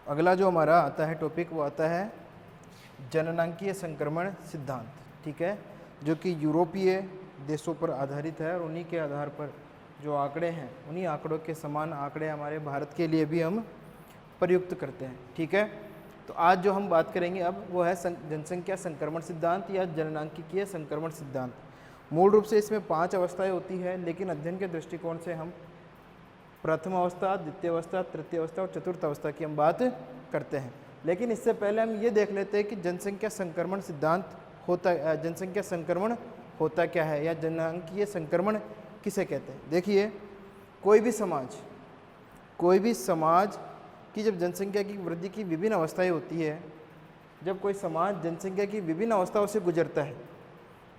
अगला जो हमारा आता है टॉपिक वो आता है जननांकीय संक्रमण सिद्धांत, ठीक है, जो कि यूरोपीय देशों पर आधारित है और उन्हीं के आधार पर जो आंकड़े हैं उन्हीं आंकड़ों के समान आंकड़े हमारे भारत के लिए भी हम प्रयुक्त करते हैं, ठीक है। तो आज जो हम बात करेंगे अब वो है जनसंख्या संक्रमण सिद्धांत या जननांकिकीय संक्रमण सिद्धांत। मूल रूप से इसमें 5 अवस्थाएं होती है, लेकिन अध्ययन के दृष्टिकोण से हम प्रथम अवस्था, द्वितीय अवस्था, तृतीय अवस्था और चतुर्थ अवस्था की हम बात करते हैं। लेकिन इससे पहले हम ये देख लेते हैं कि जनसंख्या संक्रमण सिद्धांत होता, जनसंख्या संक्रमण होता क्या है या जननांकीय संक्रमण किसे कहते हैं। देखिए, कोई भी समाज की जब जनसंख्या की वृद्धि की विभिन्न अवस्थाएं होती है, जब कोई समाज जनसंख्या की विभिन्न अवस्थाओं से गुजरता है,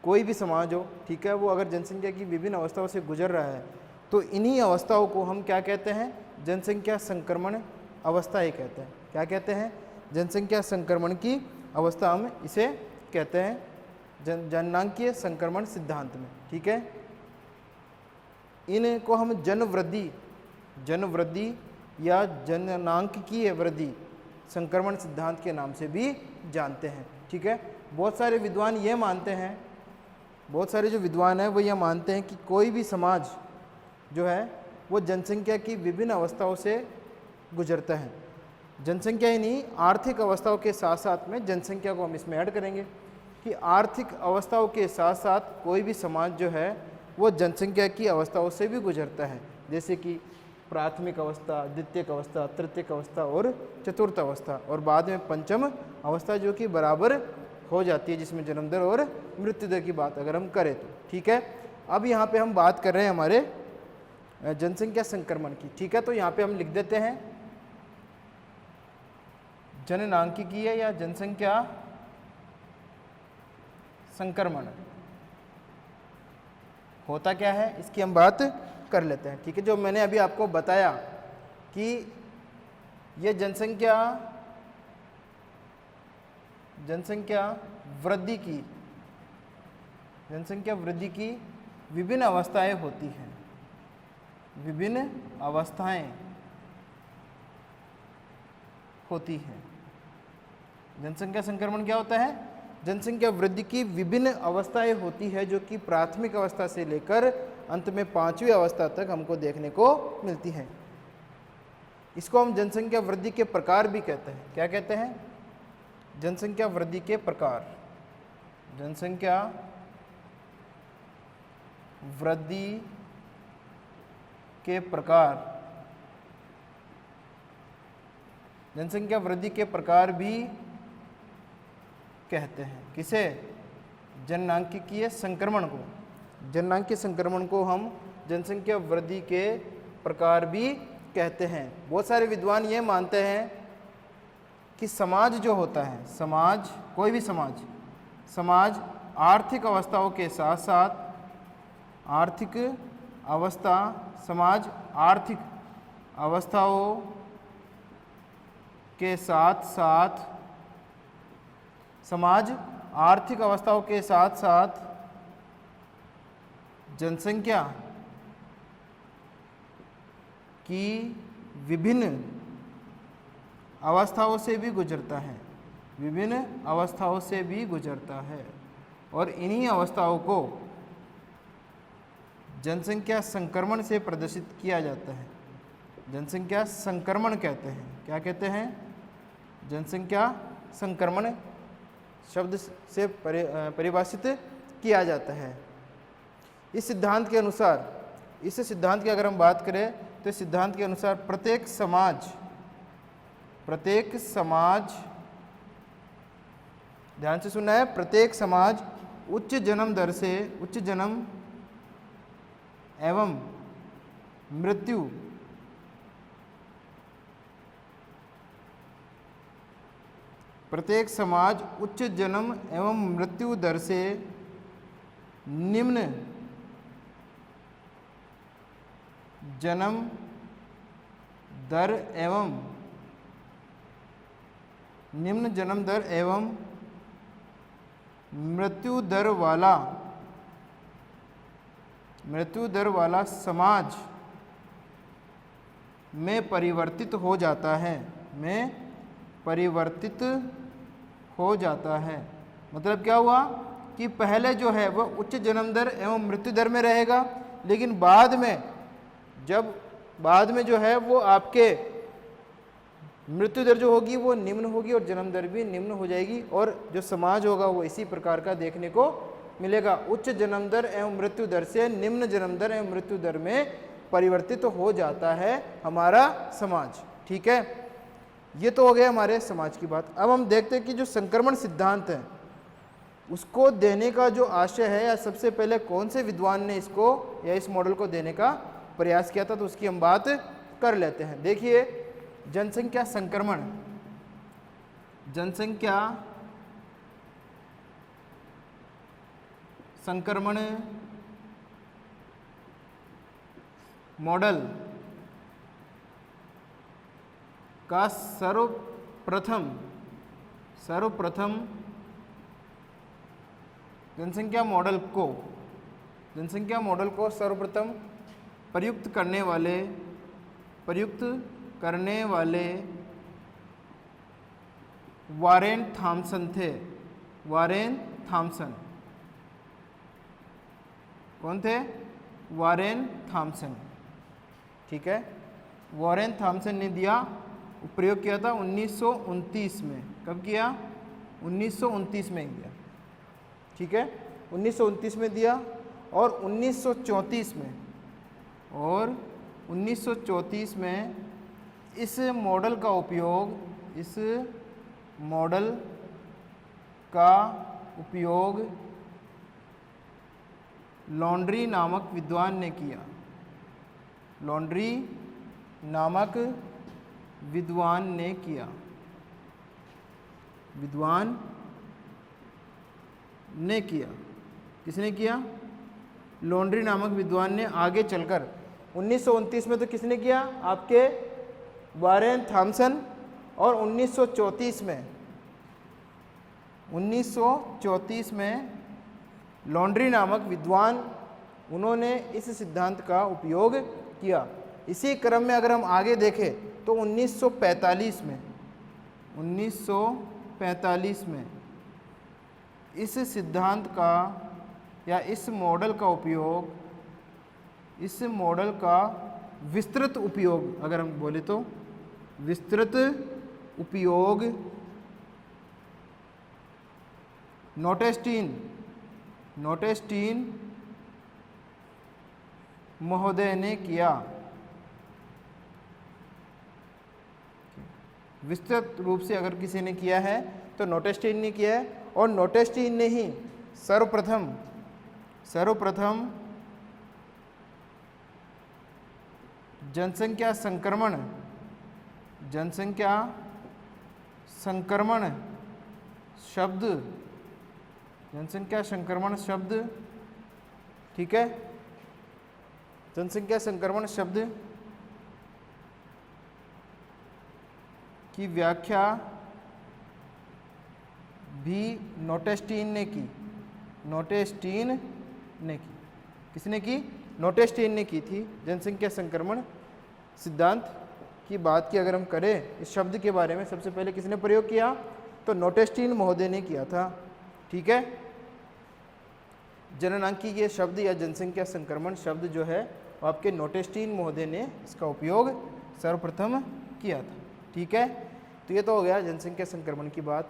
कोई भी समाज हो, ठीक है, वो अगर जनसंख्या की विभिन्न अवस्थाओं से गुजर रहा है तो इन्हीं अवस्थाओं को हम क्या कहते हैं, जनसंख्या संक्रमण अवस्था ही कहते हैं। क्या कहते हैं, जनसंख्या संक्रमण की अवस्था हम इसे कहते हैं जननांकीय संक्रमण सिद्धांत में, ठीक है। इनको हम जन वृद्धि या जननांकीय वृद्धि संक्रमण सिद्धांत के नाम से भी जानते हैं, ठीक है। बहुत सारे विद्वान ये मानते हैं, बहुत सारे जो विद्वान हैं वो ये मानते हैं कि कोई भी समाज जो है वो जनसंख्या की विभिन्न अवस्थाओं से गुजरता है। जनसंख्या ही नहीं, आर्थिक अवस्थाओं के साथ साथ में जनसंख्या को हम इसमें ऐड करेंगे कि आर्थिक अवस्थाओं के साथ साथ कोई भी समाज जो है वो जनसंख्या की अवस्थाओं से भी गुजरता है, जैसे कि प्राथमिक अवस्था, द्वितीयक अवस्था, तृतीयक अवस्था और चतुर्थ अवस्था, और बाद में पंचम अवस्था जो कि बराबर हो जाती है, जिसमें जन्म दर और मृत्यु दर की बात अगर हम करें तो, ठीक है। अब यहाँ पे हम बात कर रहे हैं हमारे जनसंख्या संक्रमण की, ठीक है। तो यहाँ पे हम लिख देते हैं जननांकिकीय या जनसंख्या संक्रमण होता क्या है, इसकी हम बात कर लेते हैं, ठीक है। जो मैंने अभी आपको बताया कि ये जनसंख्या वृद्धि की विभिन्न अवस्थाएं होती हैं, विभिन्न अवस्थाएं होती हैं। जनसंख्या संक्रमण क्या होता है, जनसंख्या वृद्धि की विभिन्न अवस्थाएं होती है, जो कि प्राथमिक अवस्था से लेकर अंत में 5वीं अवस्था तक हमको देखने को मिलती है। इसको हम जनसंख्या वृद्धि के प्रकार भी कहते हैं। क्या कहते हैं, जनसंख्या वृद्धि के प्रकार, जनसंख्या वृद्धि के प्रकार, जनसंख्या वृद्धि के प्रकार भी कहते हैं। किसे, जननांकिकीय संक्रमण को, जननांकीय संक्रमण को हम जनसंख्या वृद्धि के प्रकार भी कहते हैं। बहुत सारे विद्वान ये मानते हैं कि समाज जो होता है, कोई भी समाज आर्थिक अवस्थाओं के साथ साथ आर्थिक अवस्थाओं के साथ साथ जनसंख्या की विभिन्न अवस्थाओं से भी गुजरता है, और इन्हीं अवस्थाओं को जनसंख्या संक्रमण से प्रदर्शित किया जाता है। जनसंख्या संक्रमण कहते हैं। क्या कहते हैं, जनसंख्या संक्रमण शब्द से परिभाषित किया जाता है। इस सिद्धांत के अनुसार, इस सिद्धांत की अगर हम बात करें तो इस सिद्धांत के अनुसार प्रत्येक समाज, ध्यान से सुनना है, प्रत्येक समाज उच्च जन्म एवं मृत्यु दर से निम्न जन्म दर एवं मृत्यु दर वाला समाज में परिवर्तित हो जाता है, परिवर्तित हो जाता है। मतलब क्या हुआ कि पहले जो है वह उच्च जन्म दर एवं मृत्यु दर में रहेगा, लेकिन बाद में जो है वो आपके मृत्यु दर जो होगी वो निम्न होगी और जन्म दर भी निम्न हो जाएगी, और जो समाज होगा वो इसी प्रकार का देखने को मिलेगा। उच्च जन्म दर एवं मृत्यु दर से निम्न जन्म दर एवं मृत्यु दर में परिवर्तित हो जाता है हमारा समाज। ठीक है, ये तो हो गया हमारे समाज की बात। अब हम देखते हैं कि जो संक्रमण सिद्धांत है उसको देने का जो आशय है, या सबसे पहले कौन से विद्वान ने इसको या इस मॉडल को देने का प्रयास किया था, तो उसकी हम बात कर लेते हैं। देखिए, जनसंख्या संक्रमण मॉडल का सर्वप्रथम जनसंख्या मॉडल को सर्वप्रथम प्रयुक्त करने वाले वारेन थॉमसन थे। वारेन थॉमसन कौन थे? Warren Thomson. ठीक है, वारेन थॉमसन ने प्रयोग किया था 1929 में। कब किया? 1929 में किया। ठीक है, 1929 में दिया, और 1934 में इस मॉडल का उपयोग लॉन्ड्री नामक विद्वान ने किया। किसने किया? लॉन्ड्री नामक विद्वान ने। आगे चलकर 1929 में तो किसने किया? आपके वारेन थॉमसन। और 1934 में लॉन्ड्री नामक विद्वान, उन्होंने इस सिद्धांत का उपयोग किया। इसी क्रम में अगर हम आगे देखें तो 1945 में इस सिद्धांत का या इस मॉडल का विस्तृत उपयोग, अगर हम बोले तो विस्तृत उपयोग नोटेस्टीन महोदय ने किया। विस्तृत रूप से अगर किसी ने किया है तो नोटेस्टीन ने किया है, और नोटेस्टीन ने ही सर्वप्रथम जनसंख्या संक्रमण शब्द, ठीक है, जनसंख्या संक्रमण शब्द की व्याख्या भी नोटेस्टीन ने की। किसने की? नोटेस्टीन ने की थी। जनसंख्या संक्रमण सिद्धांत की बात की अगर हम करें, इस शब्द के बारे में सबसे पहले किसने प्रयोग किया? तो नोटेस्टीन महोदय ने किया था। ठीक है, जननांकीय शब्द या जनसंख्या संक्रमण शब्द जो है वो आपके नोटेस्टीन महोदय ने इसका उपयोग सर्वप्रथम किया था। ठीक है, तो ये तो हो गया जनसंख्या संक्रमण की बात।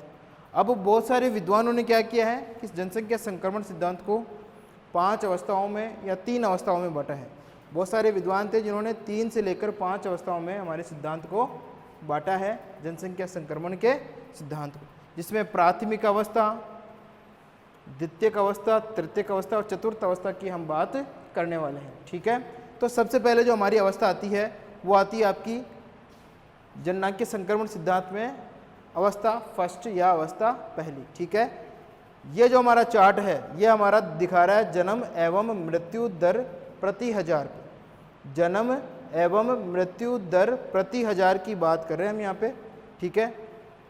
अब बहुत सारे विद्वानों ने क्या किया है कि जनसंख्या संक्रमण सिद्धांत को 5 अवस्थाओं में या 3 अवस्थाओं में बांटा है। बहुत सारे विद्वान थे जिन्होंने 3 से लेकर 5 अवस्थाओं में हमारे सिद्धांत को बांटा है, जनसंख्या संक्रमण के सिद्धांत को, जिसमें प्राथमिक अवस्था, द्वितीयक अवस्था, तृतीयक अवस्था और चतुर्थ अवस्था की हम बात करने वाले हैं। ठीक है, तो सबसे पहले जो हमारी अवस्था आती है वो आती है आपकी जननांकीय संक्रमण सिद्धांत में अवस्था फर्स्ट या अवस्था पहली। ठीक है, ये जो हमारा चार्ट है ये हमारा दिखा रहा है जन्म एवं मृत्यु दर प्रति हजार। जन्म एवं मृत्यु दर प्रति हजार की बात कर रहे हैं हम यहाँ पे। ठीक है,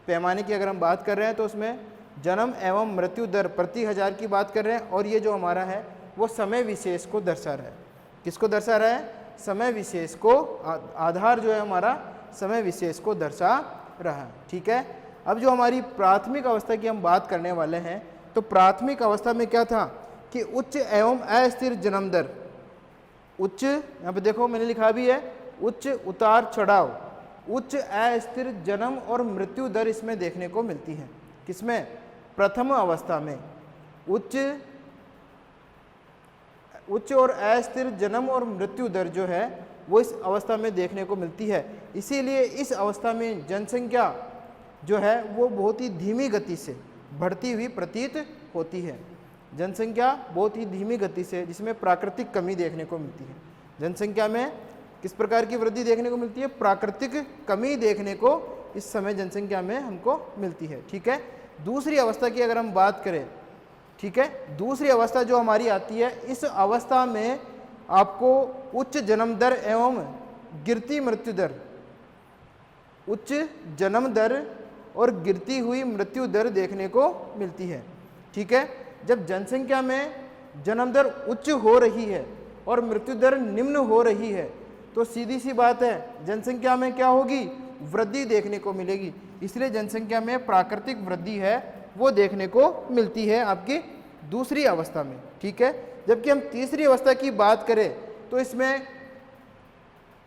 पैमाने की अगर हम बात कर रहे हैं तो उसमें जन्म एवं मृत्यु दर प्रति हजार की बात कर रहे हैं, और ये जो हमारा है वो समय विशेष को दर्शा रहा है। किसको दर्शा रहा है? समय विशेष को। आधार जो है हमारा समय विशेष को दर्शा रहा। ठीक है, अब जो हमारी प्राथमिक अवस्था की हम बात करने वाले हैं, तो प्राथमिक अवस्था में क्या था कि उच्च एवं अस्थिर जन्म दर, उच्च, यहाँ पे देखो मैंने लिखा भी है उच्च उतार चढ़ाव, उच्च अस्थिर जन्म और मृत्यु दर इसमें देखने को मिलती है। किसमें? प्रथम अवस्था में उच्च और अस्थिर जन्म और मृत्यु दर जो है वो इस अवस्था में देखने को मिलती है। इसीलिए इस अवस्था में जनसंख्या जो है वो बहुत ही धीमी गति से बढ़ती हुई प्रतीत होती है। जनसंख्या बहुत ही धीमी गति से, जिसमें प्राकृतिक कमी देखने को मिलती है। जनसंख्या में किस प्रकार की वृद्धि देखने को मिलती है? प्राकृतिक कमी देखने को इस समय जनसंख्या में हमको मिलती है। ठीक है, दूसरी अवस्था की अगर हम बात करें, ठीक है, दूसरी अवस्था जो हमारी आती है, इस अवस्था में आपको उच्च जन्म दर एवं गिरती मृत्यु दर, उच्च जन्म दर और गिरती हुई मृत्यु दर देखने को मिलती है। ठीक है, जब जनसंख्या में जन्म दर उच्च हो रही है और मृत्यु दर निम्न हो रही है, तो सीधी सी बात है जनसंख्या में क्या होगी? वृद्धि देखने को मिलेगी। इसलिए जनसंख्या में प्राकृतिक वृद्धि है वो देखने को मिलती है आपकी दूसरी अवस्था में। ठीक है, जबकि हम तीसरी अवस्था की बात करें तो इसमें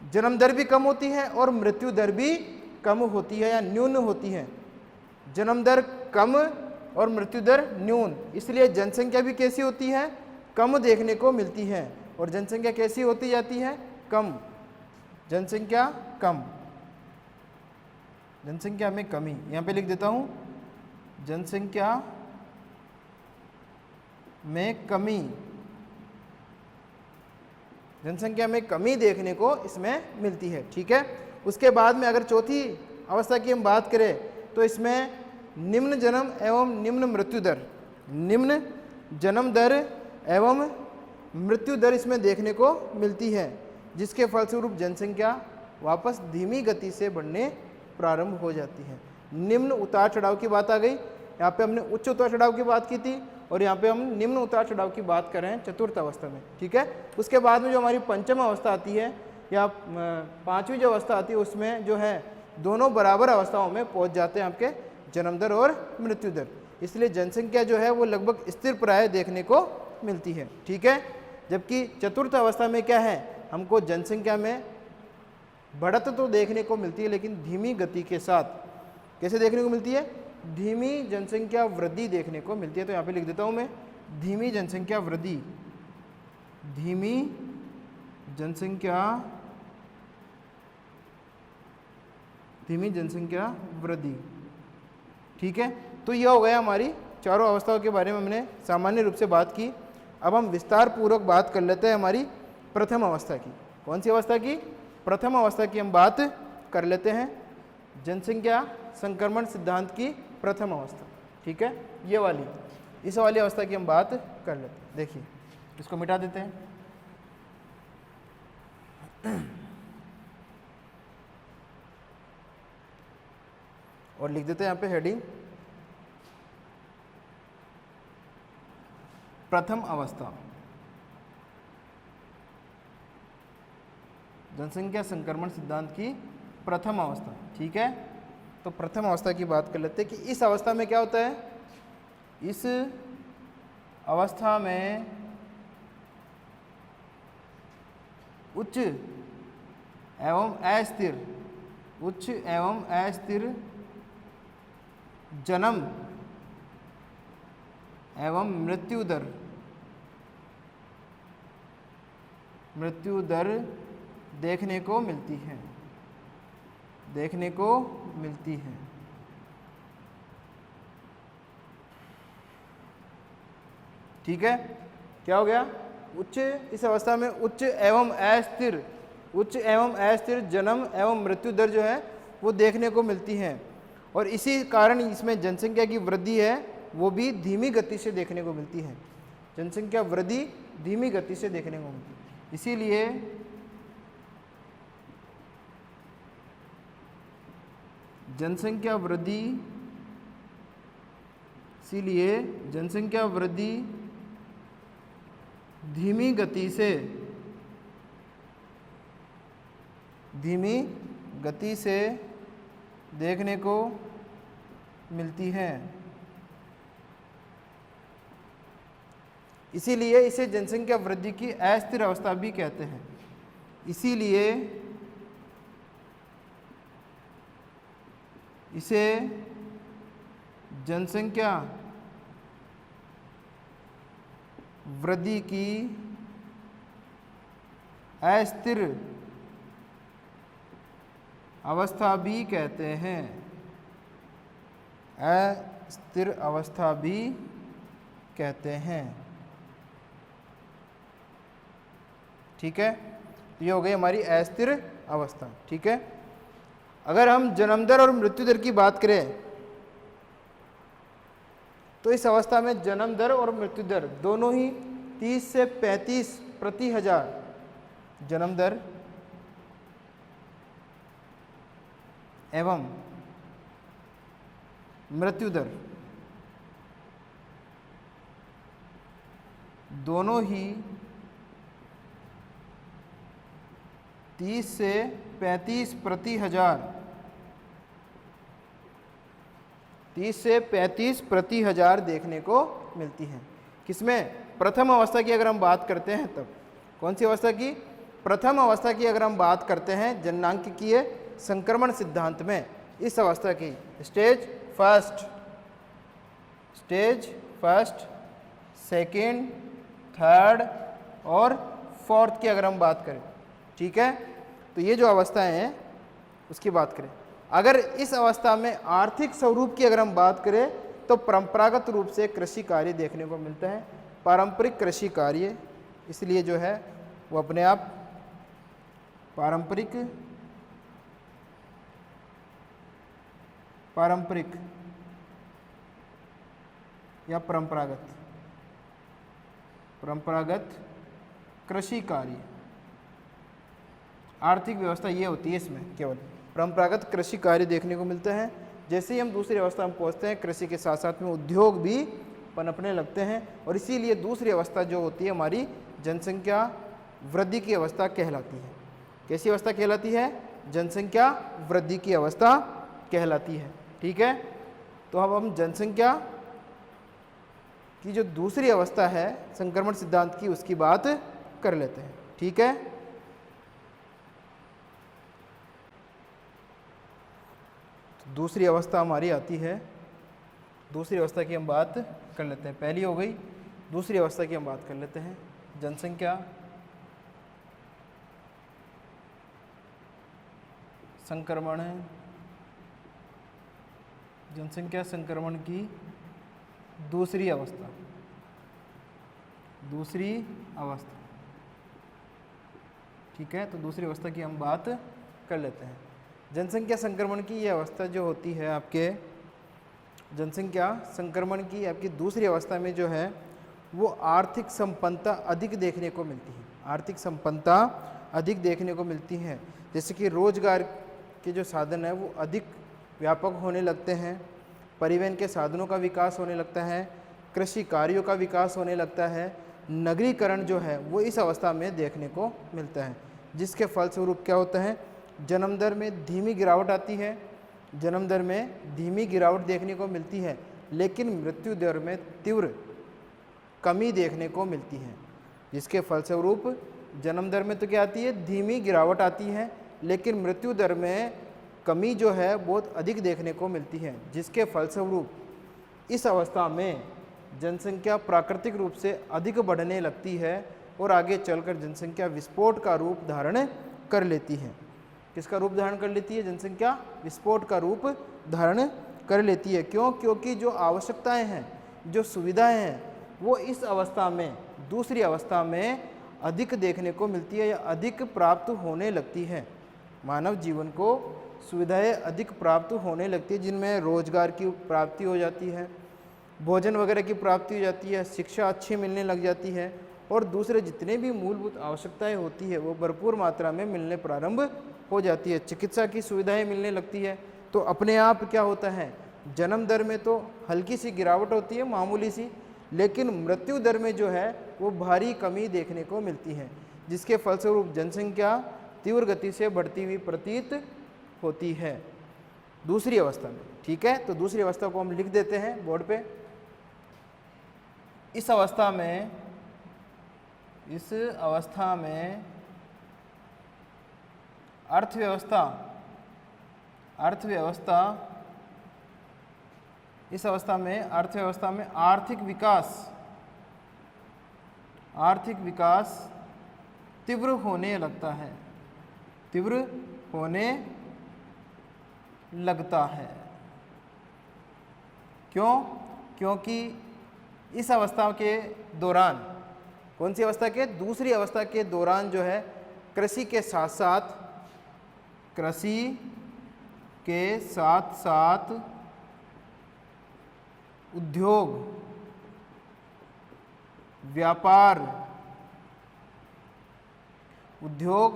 जन्म दर भी कम होती है और मृत्यु दर भी कम होती है या न्यून होती है। जन्म दर कम और मृत्यु दर न्यून, इसलिए जनसंख्या भी कैसी होती है? कम देखने को मिलती है। और जनसंख्या कैसी होती जाती है? कम। जनसंख्या कम, जनसंख्या में कमी, यहाँ पे लिख देता हूँ, जनसंख्या में कमी, जनसंख्या में कमी देखने को इसमें मिलती है। ठीक है, उसके बाद में अगर चौथी अवस्था की हम बात करें तो इसमें निम्न जन्म एवं निम्न मृत्यु दर, निम्न जन्म दर एवं मृत्यु दर इसमें देखने को मिलती है, जिसके फलस्वरूप जनसंख्या वापस धीमी गति से बढ़ने प्रारंभ हो जाती है। निम्न उतार चढ़ाव की बात आ गई, यहाँ पे हमने उच्च उतार चढ़ाव की बात की थी और यहाँ पे हम निम्न उतार चढ़ाव की बात कर रहे हैं चतुर्थ अवस्था में। ठीक है, उसके बाद में जो हमारी पंचम अवस्था आती है या पांचवी जो अवस्था आती है, उसमें जो है दोनों बराबर अवस्थाओं में पहुंच जाते हैं आपके जन्म दर और मृत्यु दर। इसलिए जनसंख्या जो है वो लगभग स्थिर प्राय देखने को मिलती है। ठीक है, जबकि चतुर्थ अवस्था में क्या है, हमको जनसंख्या में बढ़त तो देखने को मिलती है लेकिन धीमी गति के साथ। कैसे देखने को मिलती है? धीमी जनसंख्या वृद्धि देखने को मिलती है। तो यहाँ पे लिख देता हूँ मैं, धीमी जनसंख्या वृद्धि, धीमी जनसंख्या वृद्धि। ठीक है, तो यह हो गया हमारी चारों अवस्थाओं के बारे में हमने सामान्य रूप से बात की। अब हम विस्तार पूर्वक बात कर लेते हैं हमारी प्रथम अवस्था की। कौन सी अवस्था की? प्रथम अवस्था की हम बात कर लेते हैं, जनसंख्या संक्रमण सिद्धांत की प्रथम अवस्था। ठीक है, ये वाली, इस वाली अवस्था की हम बात कर लेते हैं। देखिए, इसको मिटा देते हैं। और लिख देते हैं यहाँ पे हेडिंग, प्रथम अवस्था, जनसंख्या संक्रमण सिद्धांत की प्रथम अवस्था। ठीक है, तो प्रथम अवस्था की बात कर लेते हैं कि इस अवस्था में क्या होता है। इस अवस्था में उच्च एवं अस्थिर जन्म एवं मृत्यु दर देखने को मिलती है, ठीक है, क्या हो गया? उच्च, इस अवस्था में उच्च एवं अस्थिर जन्म एवं मृत्यु दर जो है वो देखने को मिलती है। और इसी कारण इसमें जनसंख्या की वृद्धि है वो भी धीमी गति से देखने को मिलती है। जनसंख्या वृद्धि धीमी गति से देखने को मिलती है। इसीलिए जनसंख्या वृद्धि धीमी गति से देखने को मिलती है। इसीलिए इसे जनसंख्या वृद्धि की अस्थिर अवस्था भी कहते हैं। इसीलिए इसे जनसंख्या वृद्धि की अस्थिर अवस्था भी कहते हैं। अस्थिर अवस्था भी कहते हैं। ठीक है, तो ये हो गई हमारी अस्थिर अवस्था। ठीक है, अगर हम जन्म दर और मृत्यु दर की बात करें तो इस अवस्था में जन्म दर और मृत्यु दर दोनों ही 30 से 35 प्रति हजार जन्म दर एवं मृत्यु दर दोनों ही 30 से 35 प्रति हजार 30 से 35 प्रति हजार देखने को मिलती है। किसमें? प्रथम अवस्था की अगर हम बात करते हैं तब। कौन सी अवस्था की? प्रथम अवस्था की अगर हम बात करते हैं जननांकीय संक्रमण सिद्धांत में, इस अवस्था की स्टेज फर्स्ट, सेकेंड, थर्ड और फोर्थ की अगर हम बात करें। ठीक है, तो ये जो अवस्थाएं हैं उसकी बात करें। अगर इस अवस्था में आर्थिक स्वरूप की अगर हम बात करें तो परंपरागत रूप से कृषि कार्य देखने को मिलता है। पारंपरिक कृषि कार्य, इसलिए जो है वो अपने आप पारंपरिक या परंपरागत कृषि कार्य, आर्थिक व्यवस्था ये होती है। इसमें केवल परंपरागत कृषि कार्य देखने को मिलते हैं। जैसे ही हम दूसरी अवस्था में पहुंचते हैं, कृषि के साथ साथ में उद्योग भी पनपने लगते हैं और इसीलिए दूसरी अवस्था जो होती है हमारी जनसंख्या वृद्धि की अवस्था कहलाती है। कैसी अवस्था कहलाती है? जनसंख्या वृद्धि की अवस्था कहलाती है। ठीक है, तो अब हम जनसंख्या की जो दूसरी अवस्था है संक्रमण सिद्धांत की, उसकी बात कर लेते हैं। ठीक है, दूसरी अवस्था हमारी आती है। दूसरी अवस्था की हम बात कर लेते हैं। पहली हो गई, दूसरी अवस्था की हम बात कर लेते हैं। जनसंख्या संक्रमण की दूसरी अवस्था। ठीक है, तो दूसरी अवस्था की हम बात कर लेते हैं। जनसंख्या संक्रमण की ये अवस्था जो होती है आपके, जनसंख्या संक्रमण की आपकी दूसरी अवस्था में जो है वो आर्थिक संपन्नता अधिक देखने को मिलती है। आर्थिक संपन्नता अधिक देखने को मिलती है। जैसे कि रोजगार के जो साधन है वो अधिक व्यापक होने लगते हैं, परिवहन के साधनों का विकास होने लगता है, कृषि कार्यों का विकास होने लगता है, नगरीकरण जो है वो इस अवस्था में देखने को मिलता है। जिसके फलस्वरूप क्या होता है? जन्म दर में धीमी गिरावट आती है। जन्म दर में धीमी गिरावट देखने को मिलती है, लेकिन मृत्यु दर में तीव्र कमी देखने को मिलती है। जिसके फलस्वरूप जन्म दर में तो क्या आती है? धीमी गिरावट आती है, लेकिन मृत्यु दर में कमी जो है बहुत अधिक देखने को मिलती है। जिसके फलस्वरूप इस अवस्था में जनसंख्या प्राकृतिक रूप से अधिक बढ़ने लगती है और आगे चलकर जनसंख्या विस्फोट का रूप धारण कर लेती है। किसका रूप धारण कर लेती है? जनसंख्या विस्फोट का रूप धारण कर लेती है। क्यों? क्योंकि जो आवश्यकताएं हैं, जो सुविधाएं हैं, वो इस अवस्था में, दूसरी अवस्था में अधिक देखने को मिलती है या अधिक प्राप्त होने लगती है। मानव जीवन को सुविधाएं अधिक प्राप्त होने लगती है, जिनमें रोजगार की प्राप्ति हो जाती है, भोजन वगैरह की प्राप्ति हो जाती है, शिक्षा अच्छी मिलने लग जाती है और दूसरे जितने भी मूलभूत आवश्यकताएं होती है वो भरपूर मात्रा में मिलने प्रारंभ हो जाती है। चिकित्सा की सुविधाएं मिलने लगती है। तो अपने आप क्या होता है? जन्म दर में तो हल्की सी गिरावट होती है, मामूली सी, लेकिन मृत्यु दर में जो है वो भारी कमी देखने को मिलती है। जिसके फलस्वरूप जनसंख्या तीव्र गति से बढ़ती हुई प्रतीत होती है। दूसरी अवस्था में, ठीक है। तो दूसरी अवस्था को हम लिख देते हैं बोर्ड पे। इस अवस्था में अर्थव्यवस्था इस अवस्था में अर्थव्यवस्था में आर्थिक विकास तीव्र होने लगता है, क्यों? क्योंकि इस अवस्था के दौरान, कौन सी अवस्था के? दूसरी अवस्था के दौरान जो है कृषि के साथ साथ उद्योग,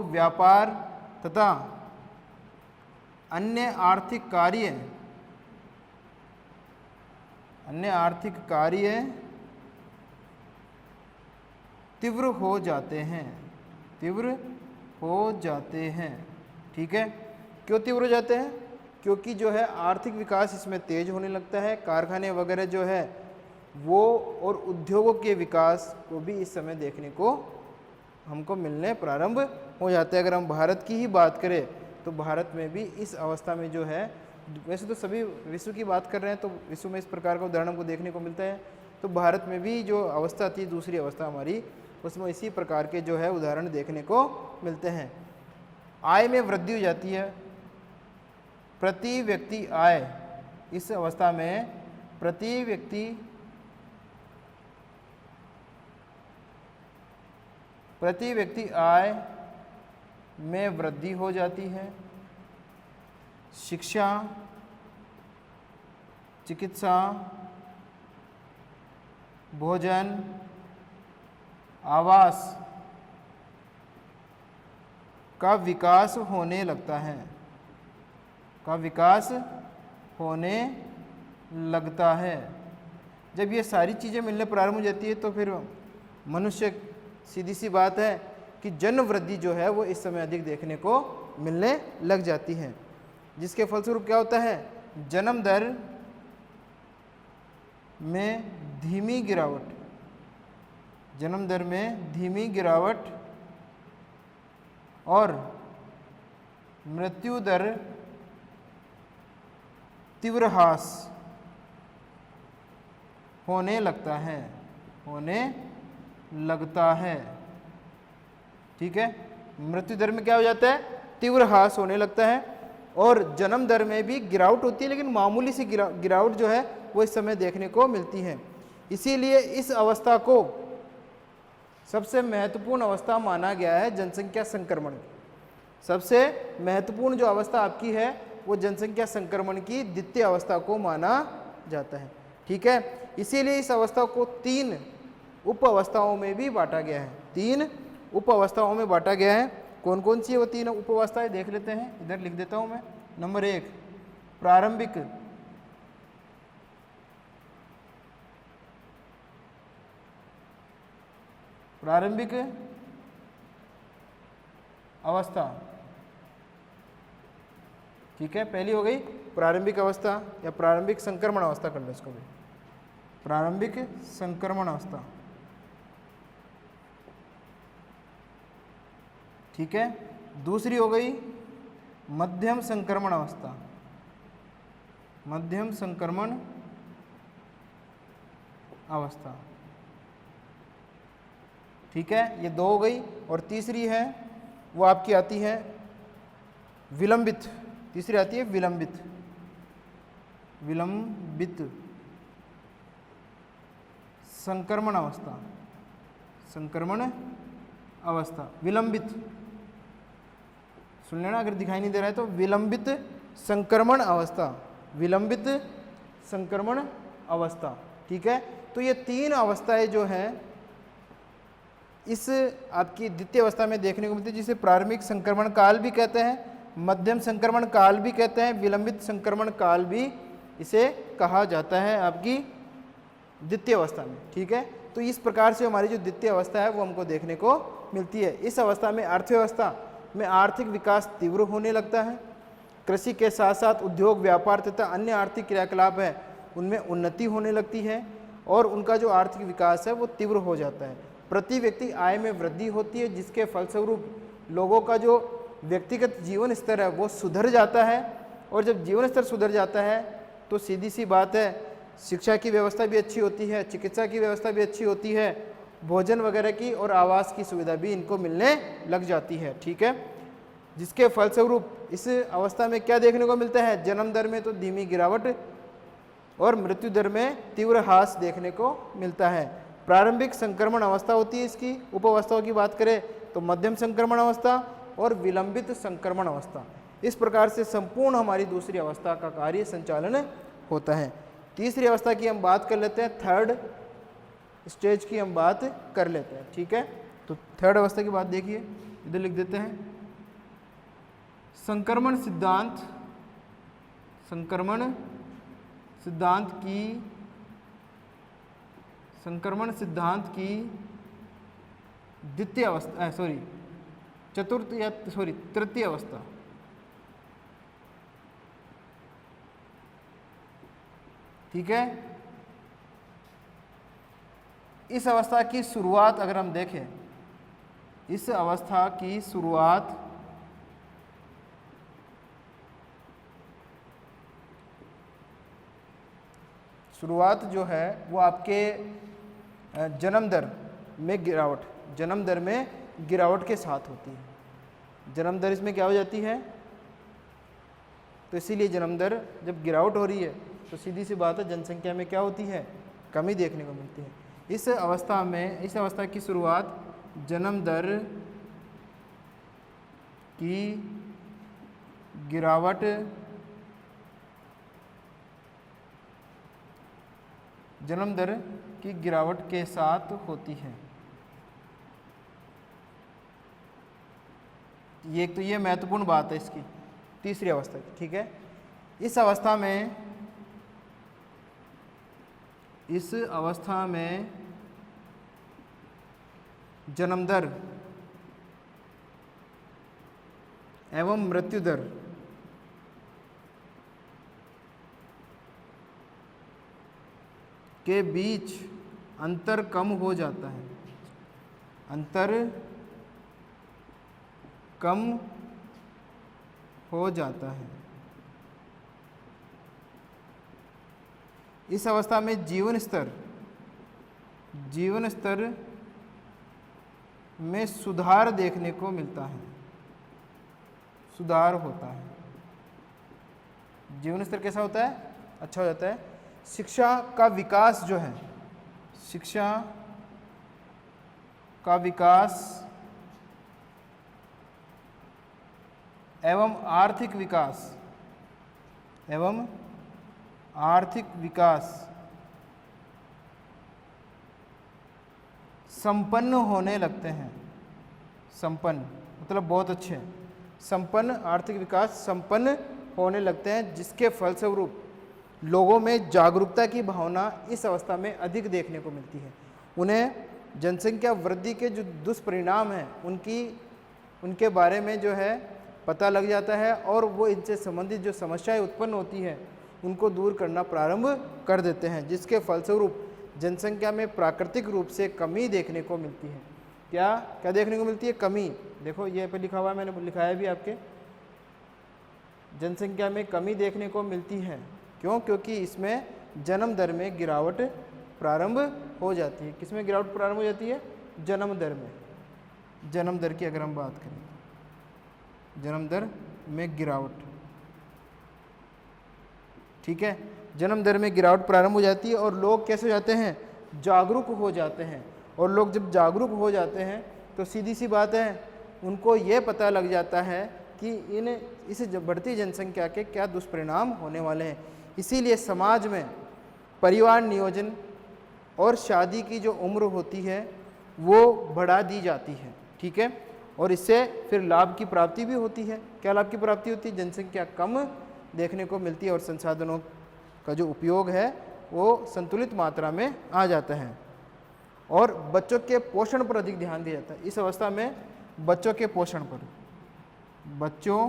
व्यापार तथा अन्य आर्थिक कार्य तीव्र हो जाते हैं, ठीक है। क्यों तीव्र हो जाते हैं? क्योंकि जो है आर्थिक विकास इसमें तेज होने लगता है, कारखाने वगैरह जो है वो और उद्योगों के विकास को भी इस समय देखने को हमको मिलने प्रारंभ हो जाते हैं। अगर हम भारत की ही बात करें तो भारत में भी इस अवस्था में जो है, वैसे तो सभी विश्व की बात कर रहे हैं तो विश्व में इस प्रकार का उदाहरण हमको देखने को मिलता है, तो भारत में भी जो अवस्था थी दूसरी अवस्था हमारी, उसमें इसी प्रकार के जो है उदाहरण देखने को मिलते हैं। आय में वृद्धि हो जाती है, प्रति व्यक्ति आय, इस अवस्था में प्रति व्यक्ति आय में वृद्धि हो जाती है। शिक्षा, चिकित्सा, भोजन, आवास का विकास होने लगता है, जब ये सारी चीज़ें मिलने प्रारंभ हो जाती है तो फिर मनुष्य, सीधी सी बात है कि जन वृद्धि जो है वो इस समय अधिक देखने को मिलने लग जाती है, जिसके फलस्वरूप क्या होता है? जन्म दर में धीमी गिरावट और मृत्यु दर तीव्र ह्रास होने लगता है, ठीक है। मृत्यु दर में क्या हो जाता है? तीव्र ह्रास होने लगता है, और जन्म दर में भी गिरावट होती है, लेकिन मामूली सी गिरावट जो है वो इस समय देखने को मिलती है। इसीलिए इस अवस्था को सबसे महत्वपूर्ण अवस्था माना गया है जनसंख्या संक्रमण की। सबसे महत्वपूर्ण जो अवस्था आपकी है वो जनसंख्या संक्रमण की द्वितीय अवस्था को माना जाता है, ठीक है। इसीलिए इस अवस्था को 3 उप अवस्थाओं में भी बांटा गया है, 3 उप अवस्थाओं में बांटा गया है। कौन कौन सी है वो 3 उप अवस्थाएं देख लेते हैं, इधर लिख देता हूं मैं। नंबर 1 प्रारंभिक अवस्था, ठीक है। पहली हो गई प्रारंभिक अवस्था या प्रारंभिक संक्रमण अवस्था कर लो इसको भी, प्रारंभिक संक्रमण अवस्था, ठीक है। दूसरी हो गई मध्यम संक्रमण अवस्था, ठीक है, ये 2 हो गई। और तीसरी है वो आपकी आती है विलंबित, तीसरी आती है विलंबित संक्रमण अवस्था, विलंबित, सुन लेना अगर दिखाई नहीं दे रहा है तो, विलंबित संक्रमण अवस्था, ठीक है। तो ये 3 अवस्थाएं जो हैं इस आपकी द्वितीय अवस्था में देखने को मिलती है, जिसे प्रारंभिक संक्रमण काल भी कहते हैं, मध्यम संक्रमण काल भी कहते हैं, विलंबित संक्रमण काल भी इसे कहा जाता है आपकी द्वितीय अवस्था में, ठीक है। तो इस प्रकार से हमारी जो द्वितीय अवस्था है वो हमको देखने को मिलती है। इस अवस्था में अर्थव्यवस्था में आर्थिक विकास तीव्र होने लगता है, कृषि के साथ साथ उद्योग, व्यापार तथा अन्य आर्थिक क्रियाकलाप है उनमें उन्नति होने लगती है और उनका जो आर्थिक विकास है वो तीव्र हो जाता है। प्रति व्यक्ति आय में वृद्धि होती है, जिसके फलस्वरूप लोगों का जो व्यक्तिगत जीवन स्तर है वो सुधर जाता है, और जब जीवन स्तर सुधर जाता है तो सीधी सी बात है शिक्षा की व्यवस्था भी अच्छी होती है, चिकित्सा की व्यवस्था भी अच्छी होती है, भोजन वगैरह की और आवास की सुविधा भी इनको मिलने लग जाती है। ठीक है, जिसके फलस्वरूप इस अवस्था में क्या देखने को मिलता है, जन्म दर में तो धीमी गिरावट और मृत्यु दर में तीव्र ह्रास देखने को मिलता है। प्रारंभिक संक्रमण अवस्था होती है इसकी, उप अवस्थाओं की बात करें तो मध्यम संक्रमण अवस्था और विलंबित संक्रमण अवस्था। इस प्रकार से संपूर्ण हमारी दूसरी अवस्था का कार्य संचालन होता है। तीसरी अवस्था की हम बात कर लेते हैं, थर्ड स्टेज की हम बात कर लेते हैं। ठीक है, तो थर्ड अवस्था की बात देखिए, इधर लिख देते हैं संक्रमण सिद्धांत की द्वितीय अवस्था तृतीय अवस्था। ठीक है, इस अवस्था की शुरुआत अगर हम देखें, इस अवस्था की शुरुआत जो है वो आपके जन्म दर में गिरावट के साथ होती है। जन्म दर इसमें क्या हो जाती है, तो इसीलिए जन्म दर जब गिरावट हो रही है तो सीधी सी बात है जनसंख्या में क्या होती है, कमी देखने को मिलती है। इस अवस्था की शुरुआत जन्म दर की गिरावट के साथ होती है। ये महत्वपूर्ण बात है इसकी, तीसरी अवस्था की। ठीक है, इस अवस्था में जन्म दर एवं मृत्यु दर के बीच अंतर कम हो जाता है। इस अवस्था में जीवन स्तर में सुधार देखने को मिलता है, सुधार होता है। जीवन स्तर कैसा होता है, अच्छा हो जाता है। शिक्षा का विकास जो है, शिक्षा का विकास एवं आर्थिक विकास संपन्न होने लगते हैं। संपन्न मतलब बहुत अच्छे, संपन्न, आर्थिक विकास संपन्न होने लगते हैं, जिसके फलस्वरूप लोगों में जागरूकता की भावना इस अवस्था में अधिक देखने को मिलती है। उन्हें जनसंख्या वृद्धि के जो दुष्परिणाम हैं उनके बारे में जो है पता लग जाता है, और वो इनसे संबंधित जो समस्याएं उत्पन्न होती हैं उनको दूर करना प्रारंभ कर देते हैं, जिसके फलस्वरूप जनसंख्या में प्राकृतिक रूप से कमी देखने को मिलती है। क्या देखने को मिलती है, कमी। देखो ये पे लिखा हुआ है, मैंने लिखा है भी आपके, जनसंख्या में कमी देखने को मिलती है। क्यों? क्योंकि इसमें जन्म दर में गिरावट प्रारंभ हो जाती है। किसमें गिरावट प्रारंभ हो जाती है? जन्म दर में। जन्म दर की अगर हम बात करें, जन्म दर में गिरावट, ठीक है, जन्म दर में गिरावट प्रारंभ हो जाती है और लोग कैसे हो जाते हैं, जागरूक हो जाते हैं। और लोग जब जागरूक हो जाते हैं तो सीधी सी बात है, उनको ये पता लग जाता है कि इस बढ़ती जनसंख्या के क्या दुष्परिणाम होने वाले हैं। इसीलिए समाज में परिवार नियोजन और शादी की जो उम्र होती है वो बढ़ा दी जाती है, ठीक है, और इससे फिर लाभ की प्राप्ति भी होती है। क्या लाभ की प्राप्ति होती है? जनसंख्या कम देखने को मिलती है और संसाधनों का जो उपयोग है वो संतुलित मात्रा में आ जाता है, और बच्चों के पोषण पर अधिक ध्यान दिया जाता है। इस अवस्था में बच्चों के पोषण पर, बच्चों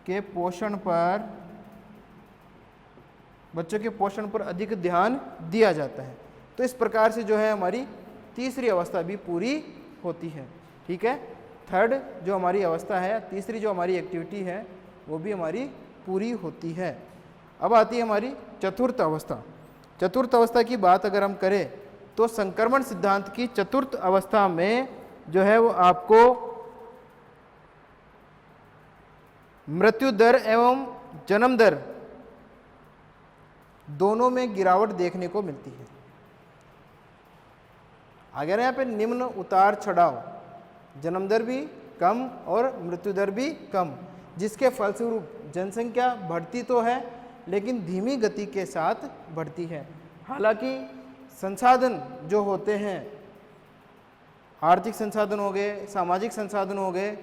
के पोषण पर, बच्चों के पोषण पर अधिक ध्यान दिया जाता है। तो इस प्रकार से जो है हमारी तीसरी अवस्था भी पूरी होती है। ठीक है, थर्ड जो हमारी अवस्था है, तीसरी जो हमारी एक्टिविटी है वो भी हमारी पूरी होती है। अब आती है हमारी चतुर्थ अवस्था। चतुर्थ अवस्था की बात अगर हम करें तो संक्रमण सिद्धांत की चतुर्थ अवस्था में जो है वो आपको मृत्यु दर एवं जन्म दर दोनों में गिरावट देखने को मिलती है। अगर यहाँ पे निम्न उतार चढ़ाव, जन्म दर भी कम और मृत्यु दर भी कम, जिसके फलस्वरूप जनसंख्या बढ़ती तो है लेकिन धीमी गति के साथ बढ़ती है। हालांकि संसाधन जो होते हैं, आर्थिक संसाधन हो गए, सामाजिक संसाधन हो गए